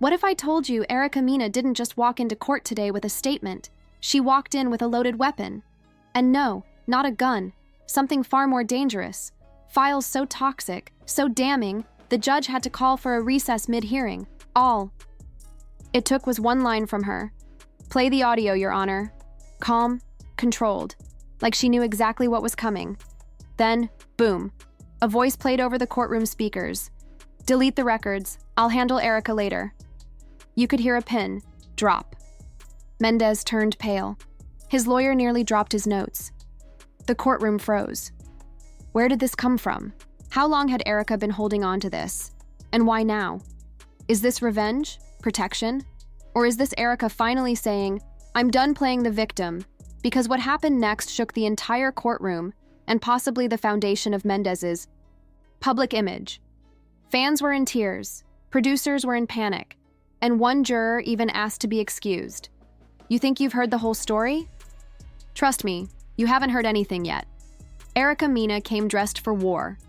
What if I told you Mena didn't just walk into court today with a statement? She walked in with a loaded weapon. And no, not a gun. Something far more dangerous. Files so toxic, so damning, the judge had to call for a recess mid-hearing. All it took was one line from her. "Play the audio, Your Honor." Calm, controlled, like she knew exactly what was coming. Then, boom, a voice played over the courtroom speakers. "Delete the records. I'll handle Erica later." You could hear a pin drop. Mendeecees turned pale. His lawyer nearly dropped his notes. The courtroom froze. Where did this come from? How long had Erica been holding on to this? And why now? Is this revenge? Protection? Or is this Erica finally saying, "I'm done playing the victim"? Because what happened next shook the entire courtroom and possibly the foundation of Mendeecees' public image. Fans were in tears, producers were in panic, and one juror even asked to be excused. You think you've heard the whole story? Trust me, you haven't heard anything yet. Mena came dressed for war.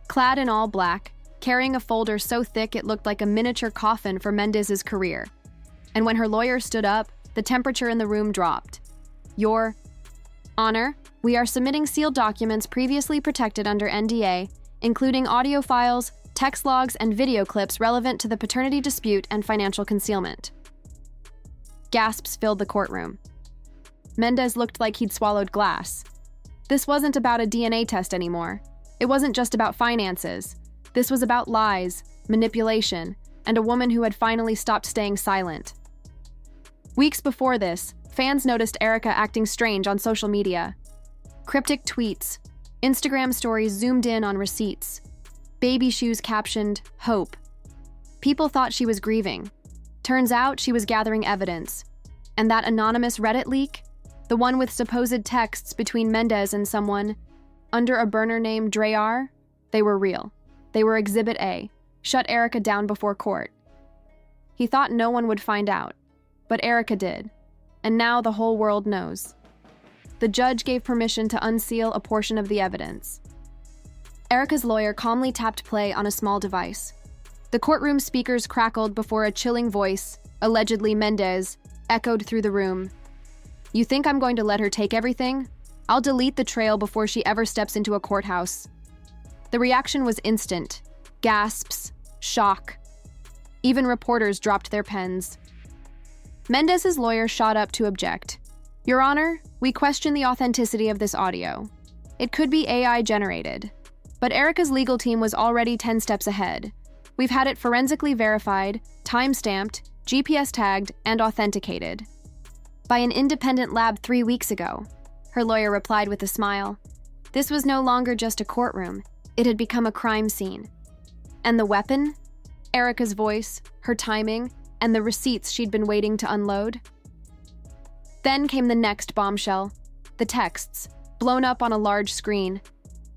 Clad in all black, carrying a folder so thick it looked like a miniature coffin for Mendeecees' career. And when her lawyer stood up, the temperature in the room dropped. "Your Honor, we are submitting sealed documents previously protected under NDA, including audio files, text logs, and video clips relevant to the paternity dispute and financial concealment." Gasps filled the courtroom. Mendeecees looked like he'd swallowed glass. This wasn't about a DNA test anymore. It wasn't just about finances. This was about lies, manipulation, and a woman who had finally stopped staying silent. Weeks before this, fans noticed Erica acting strange on social media. Cryptic tweets, Instagram stories zoomed in on receipts, baby shoes captioned, "Hope." People thought she was grieving. Turns out she was gathering evidence. And that anonymous Reddit leak? The one with supposed texts between Mendeecees and someone under a burner name Drayar? They were real. They were Exhibit A. Shut Erica down before court. He thought no one would find out, but Erica did. And now the whole world knows. The judge gave permission to unseal a portion of the evidence. Erica's lawyer calmly tapped play on a small device. The courtroom speakers crackled before a chilling voice, allegedly Mendeecees, echoed through the room. "You think I'm going to let her take everything? I'll delete the trail before she ever steps into a courthouse." The reaction was instant. Gasps, shock. Even reporters dropped their pens. Mendeecees' lawyer shot up to object. "Your Honor, we question the authenticity of this audio. It could be AI generated. But Erica's legal team was already 10 steps ahead. We've had it forensically verified, time-stamped, GPS tagged, and authenticated. By an independent lab 3 weeks ago," her lawyer replied with a smile. This was no longer just a courtroom. It had become a crime scene. And the weapon? Erica's voice, her timing, and the receipts she'd been waiting to unload. Then came the next bombshell. The texts, blown up on a large screen.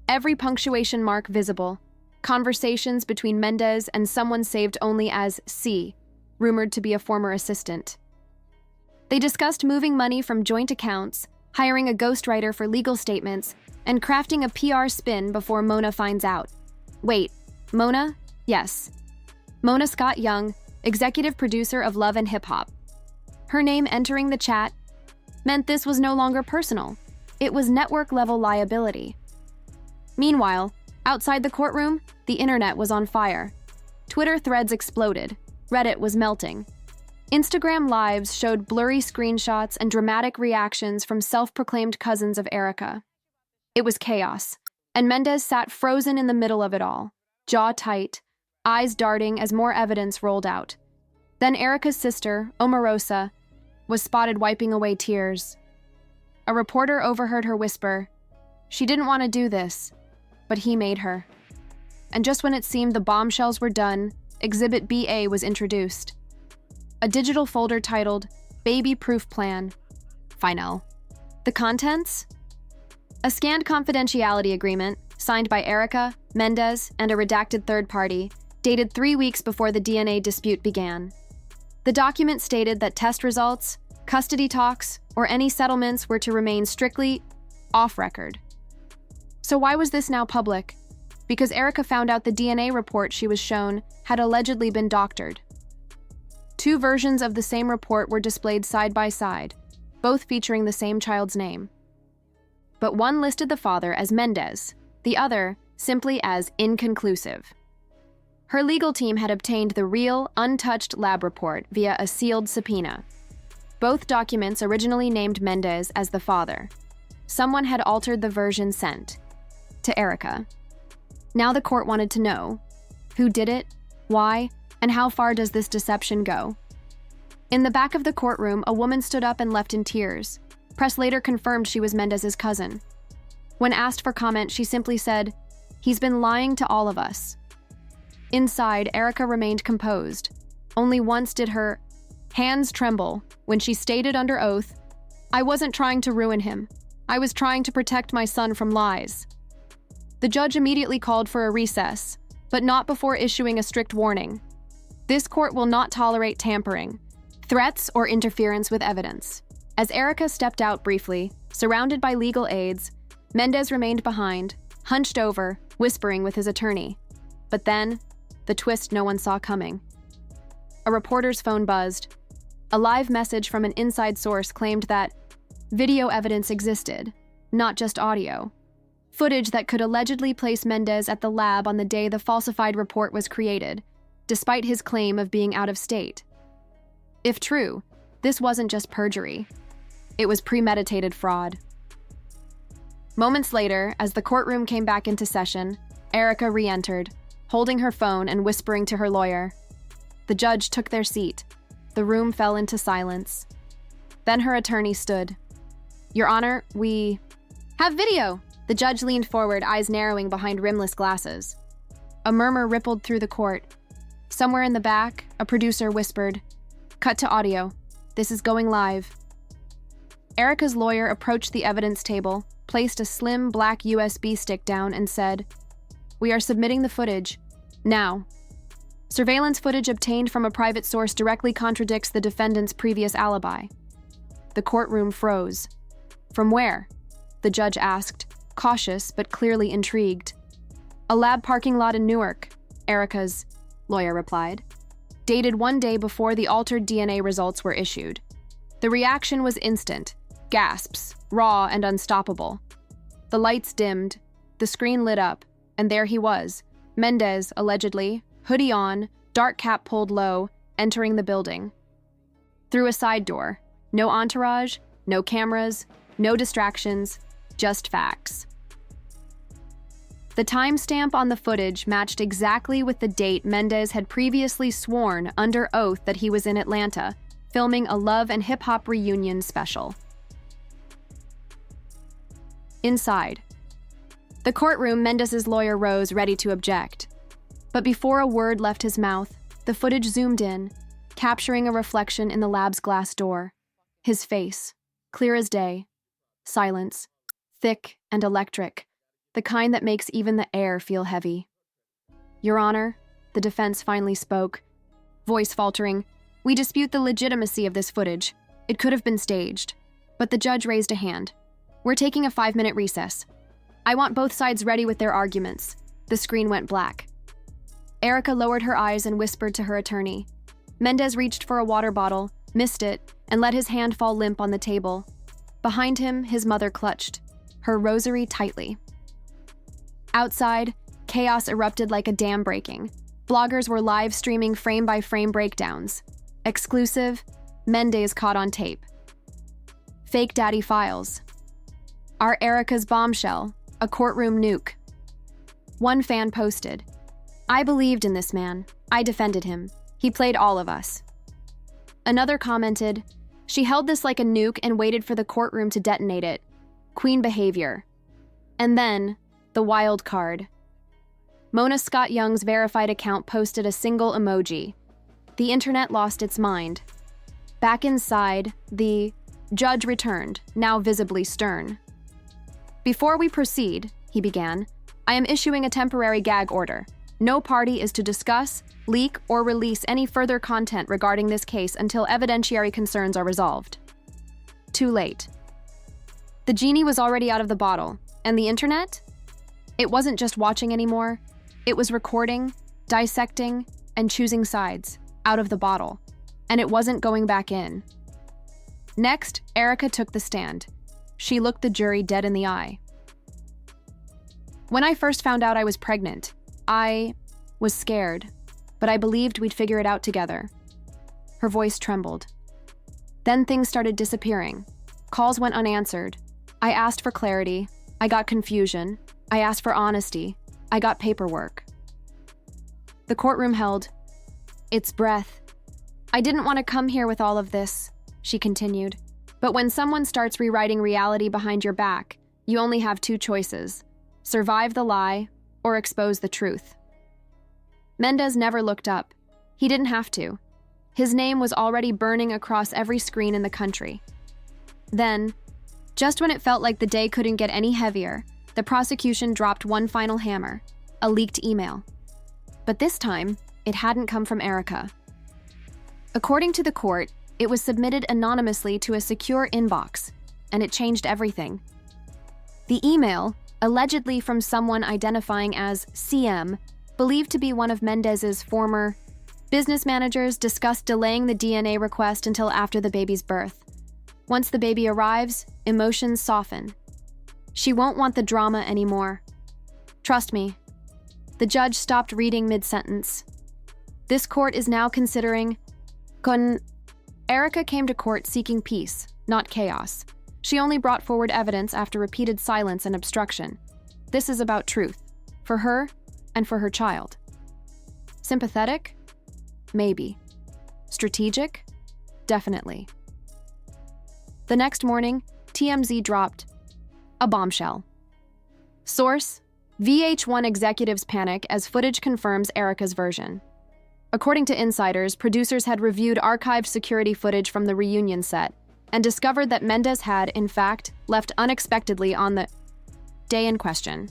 Every punctuation mark visible. Conversations between Mendeecees and someone saved only as C, rumored to be a former assistant. They discussed moving money from joint accounts, hiring a ghostwriter for legal statements, and crafting a PR spin before Mona finds out. Wait, Mona? Yes. Mona Scott Young, executive producer of Love and Hip Hop. Her name entering the chat meant this was no longer personal. It was network-level liability. Meanwhile, outside the courtroom, the internet was on fire. Twitter threads exploded. Reddit was melting. Instagram Lives showed blurry screenshots and dramatic reactions from self-proclaimed cousins of Erica. It was chaos, and Mendeecees sat frozen in the middle of it all, jaw tight, eyes darting as more evidence rolled out. Then Erica's sister, Omarosa, was spotted wiping away tears. A reporter overheard her whisper, "She didn't want to do this, but he made her." And just when it seemed the bombshells were done, Exhibit BA was introduced. A digital folder titled Baby Proof Plan. Final. The contents? A scanned confidentiality agreement, signed by Erica, Mendeecees, and a redacted third party, dated 3 weeks before the DNA dispute began. The document stated that test results, custody talks, or any settlements were to remain strictly off-record. So why was this now public? Because Erica found out the DNA report she was shown had allegedly been doctored. Two versions of the same report were displayed side by side, both featuring the same child's name. But one listed the father as Mendeecees, the other simply as inconclusive. Her legal team had obtained the real, untouched lab report via a sealed subpoena. Both documents originally named Mendeecees as the father. Someone had altered the version sent to Erica. Now the court wanted to know who did it, why, and how far does this deception go? In the back of the courtroom, a woman stood up and left in tears. Press later confirmed she was Mendeecees' cousin. When asked for comment, she simply said, "He's been lying to all of us." Inside, Erica remained composed. Only once did her hands tremble when she stated under oath, "I wasn't trying to ruin him. I was trying to protect my son from lies." The judge immediately called for a recess, but not before issuing a strict warning. This court will not tolerate tampering, threats, or interference with evidence. As Erica stepped out briefly, surrounded by legal aides, Mendeecees remained behind, hunched over, whispering with his attorney. But then, the twist no one saw coming. A reporter's phone buzzed. A live message from an inside source claimed that video evidence existed, not just audio. Footage that could allegedly place Mendeecees at the lab on the day the falsified report was created, despite his claim of being out of state. If true, this wasn't just perjury. It was premeditated fraud. Moments later, as the courtroom came back into session, Erica re-entered, holding her phone and whispering to her lawyer. The judge took their seat. The room fell into silence. Then her attorney stood. "Your Honor, we have video." The judge leaned forward, eyes narrowing behind rimless glasses. A murmur rippled through the court. Somewhere in the back, a producer whispered, "Cut to audio. This is going live." Erica's lawyer approached the evidence table, placed a slim black USB stick down, and said, "We are submitting the footage. Now." Surveillance footage obtained from a private source directly contradicts the defendant's previous alibi. The courtroom froze. "From where?" the judge asked, cautious but clearly intrigued. "A lab parking lot in Newark," Erica's lawyer replied. Dated one day before the altered DNA results were issued. The reaction was instant, gasps, raw and unstoppable. The lights dimmed, the screen lit up, and there he was, Mendeecees, allegedly, hoodie on, dark cap pulled low, entering the building. Through a side door, no entourage, no cameras, no distractions, just facts. The timestamp on the footage matched exactly with the date Mendeecees had previously sworn under oath that he was in Atlanta, filming a love and hip-hop reunion special. Inside. The courtroom, Mendeecees' lawyer rose, ready to object. But before a word left his mouth, the footage zoomed in, capturing a reflection in the lab's glass door. His face, clear as day. Silence, thick and electric, the kind that makes even the air feel heavy. "Your Honor," the defense finally spoke, voice faltering, "we dispute the legitimacy of this footage. It could have been staged." But the judge raised a hand. "We're taking a 5-minute recess. I want both sides ready with their arguments." The screen went black. Erica lowered her eyes and whispered to her attorney. Mendeecees reached for a water bottle, missed it, and let his hand fall limp on the table. Behind him, his mother clutched, her rosary tightly. Outside, chaos erupted like a dam breaking. Bloggers were live streaming frame-by-frame breakdowns. Exclusive, Mendeecees caught on tape. Fake daddy files. Our Erica's bombshell, a courtroom nuke. One fan posted, "I believed in this man. I defended him. He played all of us." Another commented, "She held this like a nuke and waited for the courtroom to detonate it. Queen behavior." And then, the wild card. Mona Scott Young's verified account posted a single emoji. The internet lost its mind. Back inside, the judge returned, now visibly stern. "Before we proceed," he began, "I am issuing a temporary gag order. No party is to discuss, leak, or release any further content regarding this case until evidentiary concerns are resolved." Too late. The genie was already out of the bottle, and the internet? It wasn't just watching anymore. It was recording, dissecting, and choosing sides, out of the bottle. and it wasn't going back in. Next, Erica took the stand. She looked the jury dead in the eye. When I first found out I was pregnant, I was scared, but I believed we'd figure it out together. Her voice trembled. Then things started disappearing. Calls went unanswered. I asked for clarity. I got confusion. I asked for honesty. I got paperwork. The courtroom held its breath. I didn't want to come here with all of this, she continued. But when someone starts rewriting reality behind your back, you only have two choices: survive the lie or expose the truth. Mendeecees never looked up. He didn't have to. His name was already burning across every screen in the country. Then, just when it felt like the day couldn't get any heavier, the prosecution dropped one final hammer: a leaked email. But this time, it hadn't come from Erica. According to the court, it was submitted anonymously to a secure inbox, and it changed everything. The email, allegedly from someone identifying as CM, believed to be one of Mendeecees' former business managers, discussed delaying the DNA request until after the baby's birth. Once the baby arrives, emotions soften. She won't want the drama anymore. Trust me. The judge stopped reading mid-sentence. This court is now considering Erica came to court seeking peace, not chaos. She only brought forward evidence after repeated silence and obstruction. This is about truth, for her and for her child. Sympathetic? Maybe. Strategic? Definitely. The next morning, TMZ dropped a bombshell. Source: VH1 executives panic as footage confirms Erica's version. According to insiders, producers had reviewed archived security footage from the reunion set and discovered that Mendeecees had, in fact, left unexpectedly on the day in question.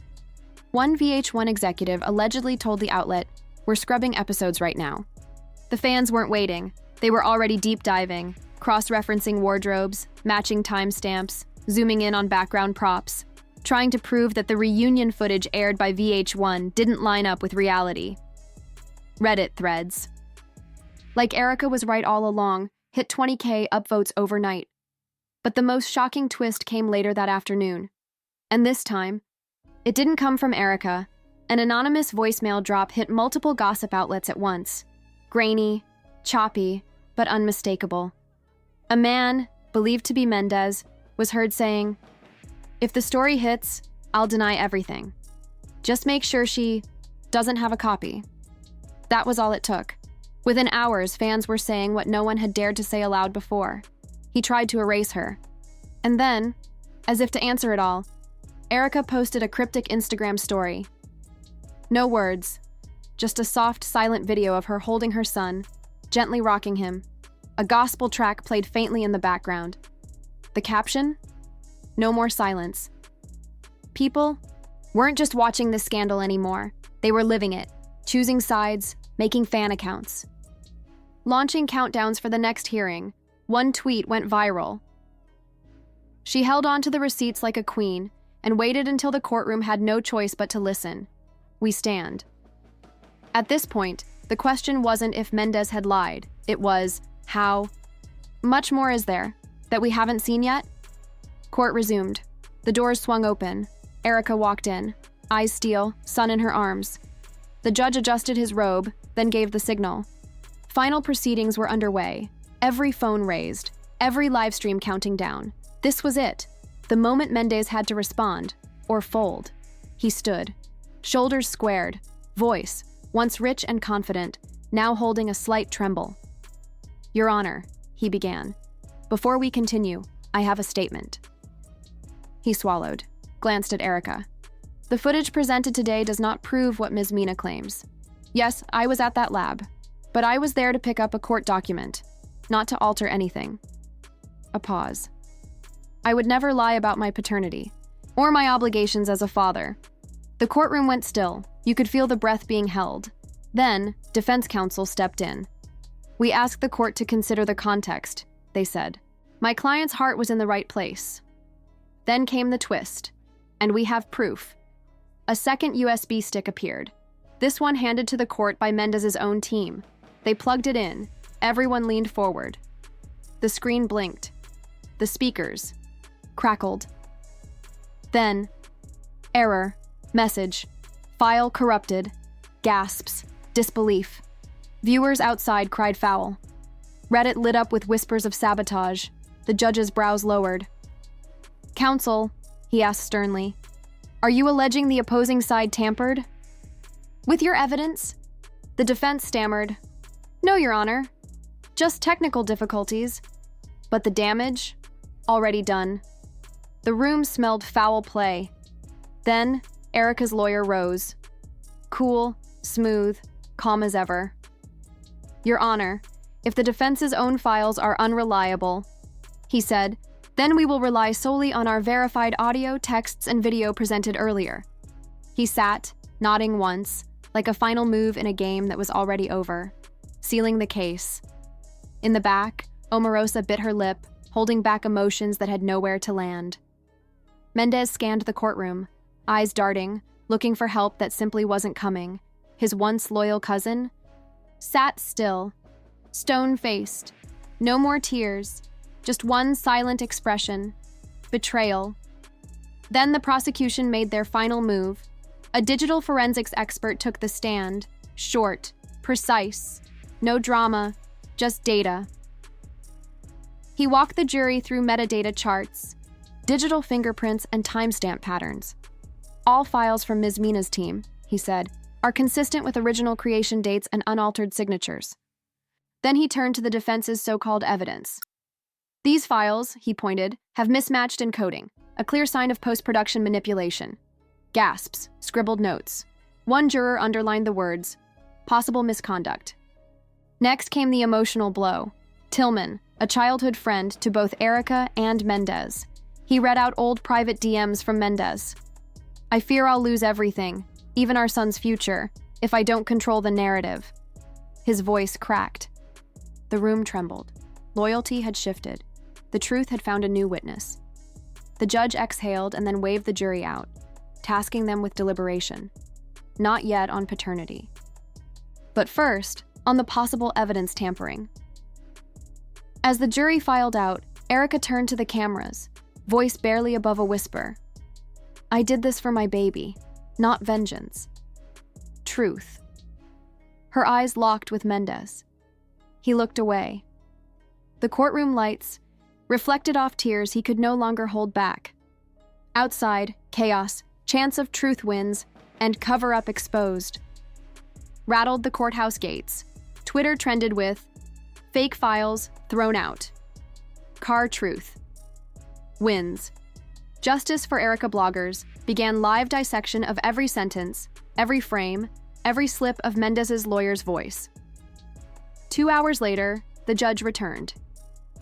One VH1 executive allegedly told the outlet, "We're scrubbing episodes right now." The fans weren't waiting. They were already deep diving, cross-referencing wardrobes, matching timestamps, zooming in on background props, trying to prove that the reunion footage aired by VH1 didn't line up with reality. Reddit threads. Like Erica was right all along, hit 20K upvotes overnight. But the most shocking twist came later that afternoon. And this time, it didn't come from Erica. An anonymous voicemail drop hit multiple gossip outlets at once. Grainy, choppy, but unmistakable. A man, believed to be Mendeecees, was heard saying, "If the story hits, I'll deny everything. Just make sure she doesn't have a copy." That was all it took. Within hours, fans were saying what no one had dared to say aloud before. He tried to erase her. And then, as if to answer it all, Erica posted a cryptic Instagram story. No words, just a soft, silent video of her holding her son, gently rocking him. A gospel track played faintly in the background. The caption? No more silence. People weren't just watching this scandal anymore. They were living it, choosing sides, making fan accounts. Launching countdowns for the next hearing, one tweet went viral. She held on to the receipts like a queen and waited until the courtroom had no choice but to listen. We stand. At this point, the question wasn't if Mendeecees had lied. It was, how much more is there that we haven't seen yet? Court resumed. The doors swung open. Erica walked in, eyes steel, son in her arms. The judge adjusted his robe, then gave the signal. Final proceedings were underway, every phone raised, every live stream counting down. This was it, the moment Mendeecees had to respond, or fold. He stood, shoulders squared, voice, once rich and confident, now holding a slight tremble. "Your Honor," he began, "before we continue, I have a statement." He swallowed, glanced at Erica. "The footage presented today does not prove what Ms. Mena claims. Yes, I was at that lab, but I was there to pick up a court document, not to alter anything." A pause. "I would never lie about my paternity, or my obligations as a father." The courtroom went still. You could feel the breath being held. Then, defense counsel stepped in. "We asked the court to consider the context," they said. "My client's heart was in the right place." Then came the twist, and we have proof. A second USB stick appeared, this one handed to the court by Mendeecees' own team. They plugged it in, Everyone leaned forward. The screen blinked. The speakers crackled. Then, error, message, file corrupted, gasps, disbelief. Viewers outside cried foul. Reddit lit up with whispers of sabotage. The judge's brows lowered. "Counsel," he asked sternly, "are you alleging the opposing side tampered?" "With your evidence?" The defense stammered. "No, Your Honor. Just technical difficulties. But the damage? Already done." The room smelled foul play. Then, Erica's lawyer rose. Cool, smooth, calm as ever. "Your Honor, if the defense's own files are unreliable," he said, "then we will rely solely on our verified audio, texts, and video presented earlier." He sat, nodding once, like a final move in a game that was already over, sealing the case. In the back, Omarosa bit her lip, holding back emotions that had nowhere to land. Mendez scanned the courtroom, eyes darting, looking for help that simply wasn't coming. His once loyal cousin sat still, stone-faced. No more tears, just one silent expression: betrayal. Then the prosecution made their final move. A digital forensics expert took the stand, short, precise, no drama, just data. He walked the jury through metadata charts, digital fingerprints, and timestamp patterns. "All files from Ms. Mena's team," he said, "are consistent with original creation dates and unaltered signatures." Then he turned to the defense's so-called evidence. "These files," he pointed, "have mismatched encoding, a clear sign of post-production manipulation." Gasps, scribbled notes. One juror underlined the words, "possible misconduct." Next came the emotional blow. Tillman, a childhood friend to both Erica and Mendez. He read out old private DMs from Mendez. "I fear I'll lose everything, even our son's future, if I don't control the narrative." His voice cracked. The room trembled. Loyalty had shifted. The truth had found a new witness. The judge exhaled and then waved the jury out, tasking them with deliberation. Not yet on paternity. But first, on the possible evidence tampering. As the jury filed out, Erica turned to the cameras, voice barely above a whisper. "I did this for my baby, not vengeance. Truth." Her eyes locked with Mendez. He looked away. The courtroom lights reflected off tears he could no longer hold back. Outside, chaos, chance of truth wins, and cover-up exposed. Rattled the courthouse gates. Twitter trended with, "Fake files thrown out. Car truth. Wins." Justice for Erica bloggers began live dissection of every sentence, every frame, every slip of Mendez's lawyer's voice. 2 hours later, the judge returned.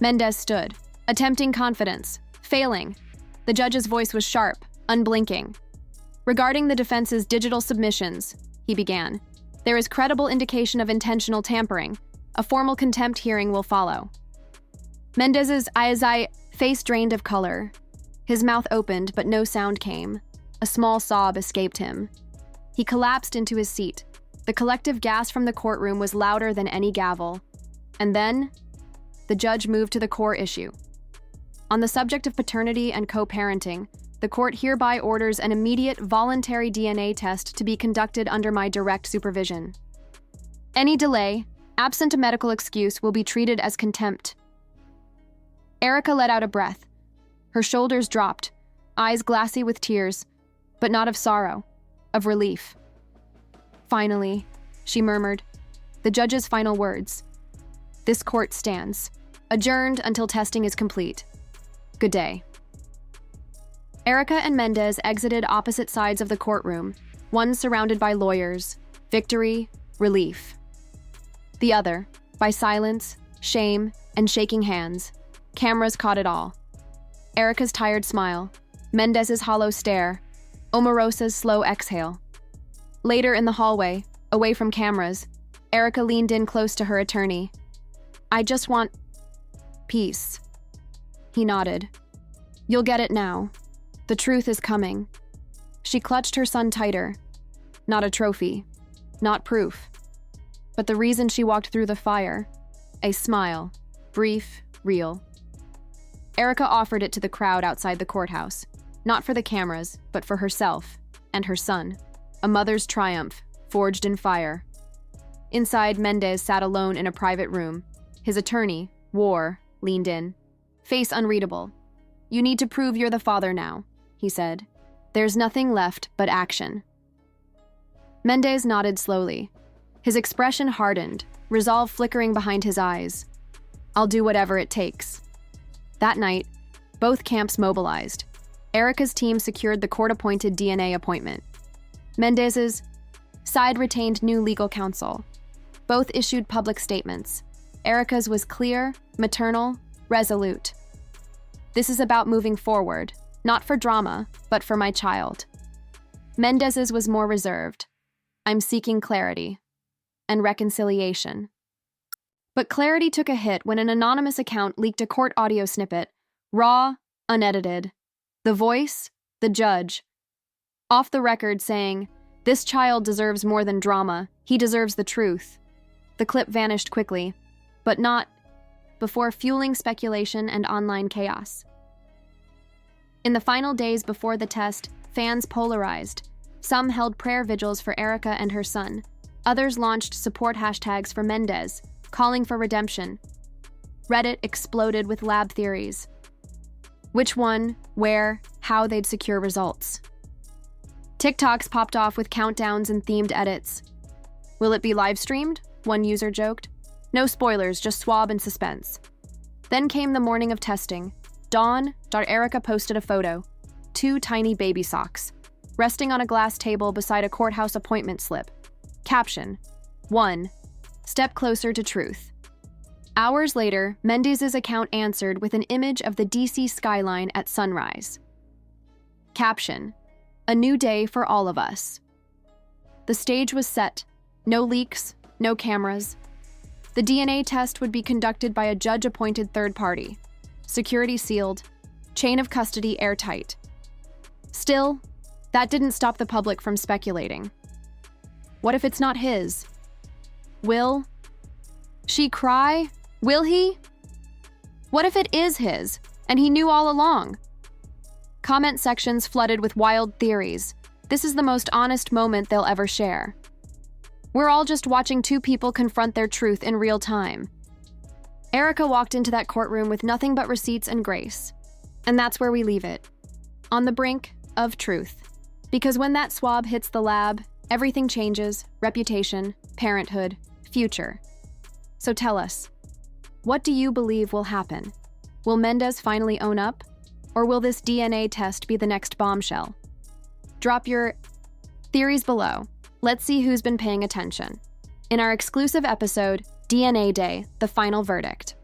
Mendez stood, attempting confidence, failing. The judge's voice was sharp, unblinking. "Regarding the defense's digital submissions," he began, "there is credible indication of intentional tampering. A formal contempt hearing will follow." Mendez's face drained of color. His mouth opened, but no sound came. A small sob escaped him. He collapsed into his seat. The collective gasp from the courtroom was louder than any gavel. And then, the judge moved to the core issue. On the subject of paternity and co-parenting, the court hereby orders an immediate voluntary DNA test to be conducted under my direct supervision. Any delay, absent a medical excuse, will be treated as contempt. Erica let out a breath. Her shoulders dropped, eyes glassy with tears, but not of sorrow, of relief. "Finally," she murmured, the judge's final words. "This court stands, adjourned until testing is complete. Good day." Erica and Mendez exited opposite sides of the courtroom, one surrounded by lawyers, victory, relief. The other, by silence, shame, and shaking hands. Cameras caught it all. Erica's tired smile, Mendez's hollow stare, Omarosa's slow exhale. Later in the hallway, away from cameras, Erica leaned in close to her attorney. "I just want peace." He nodded. "You'll get it now. The truth is coming." She clutched her son tighter. Not a trophy, not proof, but the reason she walked through the fire. A smile. Brief, real. Erica offered it to the crowd outside the courthouse, not for the cameras, but for herself and her son. A mother's triumph, forged in fire. Inside, Mendeecees sat alone in a private room. His attorney, War, leaned in. Face unreadable. "You need to prove you're the father now," he said. "There's nothing left but action." Mendeecees nodded slowly. His expression hardened, resolve flickering behind his eyes. "I'll do whatever it takes." That night, both camps mobilized. Erica's team secured the court-appointed DNA appointment. Mendeecees' side retained new legal counsel. Both issued public statements. Erica's was clear, maternal, resolute. "This is about moving forward, not for drama, but for my child." Mendeecees' was more reserved. "I'm seeking clarity and reconciliation." But clarity took a hit when an anonymous account leaked a court audio snippet, raw, unedited. The voice, the judge, off the record saying, "This child deserves more than drama, he deserves the truth." The clip vanished quickly, but not before fueling speculation and online chaos. In the final days before the test, fans polarized. Some held prayer vigils for Erica and her son. Others launched support hashtags for Mendeecees, calling for redemption. Reddit exploded with lab theories. Which one, where, how they'd secure results. TikToks popped off with countdowns and themed edits. "Will it be live-streamed?" one user joked. "No spoilers, just swab and suspense." Then came the morning of testing. Dawn. Erica posted a photo. 2 tiny baby socks, resting on a glass table beside a courthouse appointment slip. Caption: 1. Step closer to truth. Hours later, Mendeecees' account answered with an image of the DC skyline at sunrise. Caption: "A new day for all of us." The stage was set. No leaks, no cameras. The DNA test would be conducted by a judge-appointed third party. Security sealed. Chain of custody airtight. Still, that didn't stop the public from speculating. What if it's not his? Will she cry? Will he? What if it is his, and he knew all along? Comment sections flooded with wild theories. This is the most honest moment they'll ever share. We're all just watching 2 people confront their truth in real time. Erica walked into that courtroom with nothing but receipts and grace. And that's where we leave it. On the brink of truth. Because when that swab hits the lab, everything changes: reputation, parenthood, future. So tell us, what do you believe will happen? Will Mendeecees finally own up? Or will this DNA test be the next bombshell? Drop your theories below. Let's see who's been paying attention. In our exclusive episode, DNA Day, the final verdict.